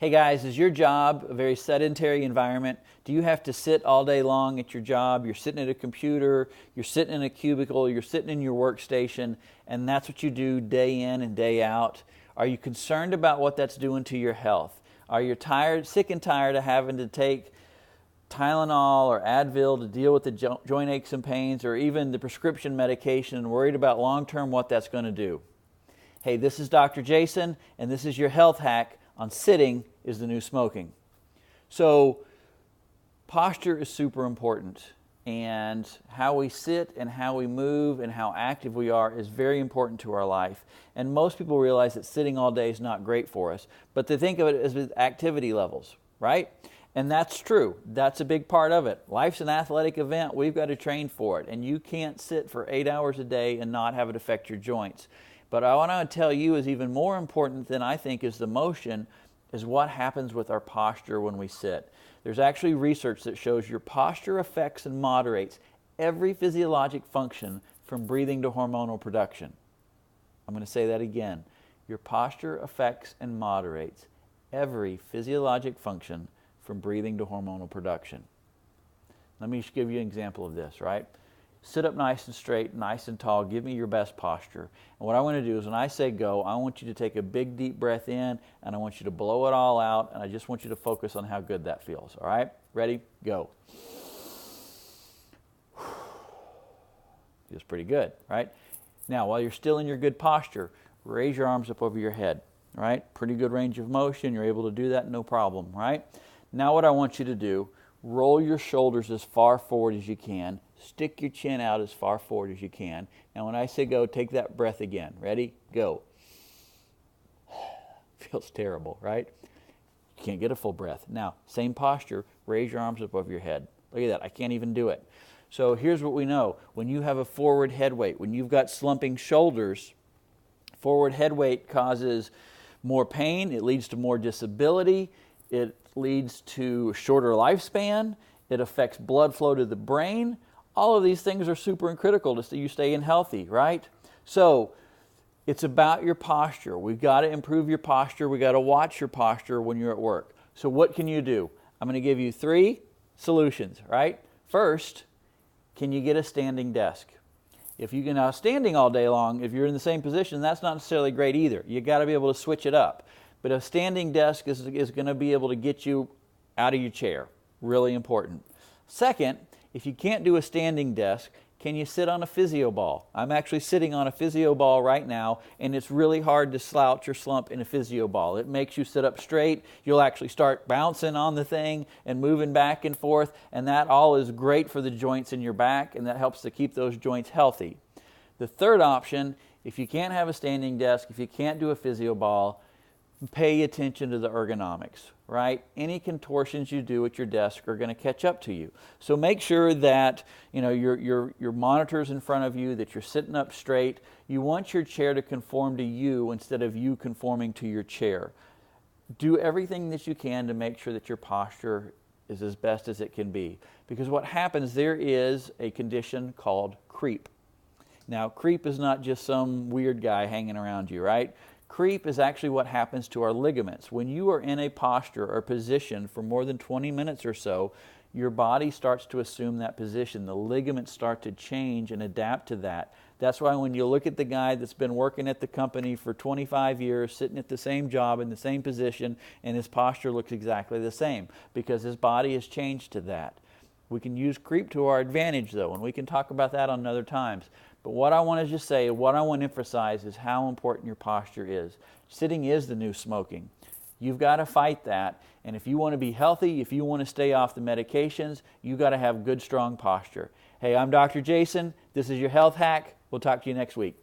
Hey guys, is your job a very sedentary environment? Do you have to sit all day long at your job? You're sitting at a computer, you're sitting in a cubicle, you're sitting in your workstation, and that's what you do day in and day out? Are you concerned about what that's doing to your health? Are you tired, sick and tired of having to take Tylenol or Advil to deal with the joint aches and pains, or even the prescription medication, and worried about long-term what that's going to do? Hey, this is Dr. Jason, and this is your health hack on sitting is the new smoking. So posture is super important, and how we sit and how we move and how active we are is very important to our life. And most people realize that sitting all day is not great for us, but they think of it as with activity levels, right? And that's true. That's a big part of it. Life's an athletic event. We've got to train for it, and you can't sit for 8 hours a day and not have it affect your joints. But what I want to tell you is even more important than I think is the motion is what happens with our posture when we sit. There's actually research that shows your posture affects and moderates every physiologic function from breathing to hormonal production. I'm going to say that again. Your posture affects and moderates every physiologic function from breathing to hormonal production. Let me just give you an example of this, right? Sit up nice and straight, nice and tall. Give me your best posture. And what I want to do is when I say go, I want you to take a big deep breath in, and I want you to blow it all out, and I just want you to focus on how good that feels. All right? Ready? Go. Feels pretty good, right? Now, while you're still in your good posture, raise your arms up over your head, all right? Pretty good range of motion. You're able to do that, no problem, right? Now what I want you to do, roll your shoulders as far forward as you can. Stick your chin out as far forward as you can. Now when I say go, take that breath again. Ready? Go. Feels terrible, right? You can't get a full breath. Now, same posture, raise your arms up over your head. Look at that, I can't even do it. So here's what we know. When you have a forward head weight, when you've got slumping shoulders, forward head weight causes more pain, it leads to more disability, it leads to a shorter lifespan, it affects blood flow to the brain. All of these things are super critical to you staying healthy, right? So it's about your posture. We've got to improve your posture. We've got to watch your posture when you're at work. So what can you do? I'm going to give you 3 solutions, right? First, can you get a standing desk? If you can now standing all day long, if you're in the same position, that's not necessarily great either. You've got to be able to switch it up. But a standing desk is going to be able to get you out of your chair. Really important. Second, if you can't do a standing desk, can you sit on a physio ball? I'm actually sitting on a physio ball right now, and it's really hard to slouch or slump in a physio ball. It makes you sit up straight. You'll actually start bouncing on the thing and moving back and forth, and that all is great for the joints in your back, and that helps to keep those joints healthy. The third option, if you can't have a standing desk, if you can't do a physio ball, pay attention to the ergonomics, right? Any contortions you do at your desk are going to catch up to you. So make sure that your monitor's in front of you, that you're sitting up straight. You want your chair to conform to you instead of you conforming to your chair. Do everything that you can to make sure that your posture is as best as it can be. Because what happens, there is a condition called creep. Now, creep is not just some weird guy hanging around you, right? Creep is actually what happens to our ligaments. When you are in a posture or position for more than 20 minutes or so, your body starts to assume that position. The ligaments start to change and adapt to that. That's why when you look at the guy that's been working at the company for 25 years, sitting at the same job in the same position, and his posture looks exactly the same because his body has changed to that. We can use creep to our advantage though, and we can talk about that on other times. But what I want to just say, what I want to emphasize is how important your posture is. Sitting is the new smoking. You've got to fight that. And if you want to be healthy, if you want to stay off the medications, you've got to have good, strong posture. Hey, I'm Dr. Jason. This is your health hack. We'll talk to you next week.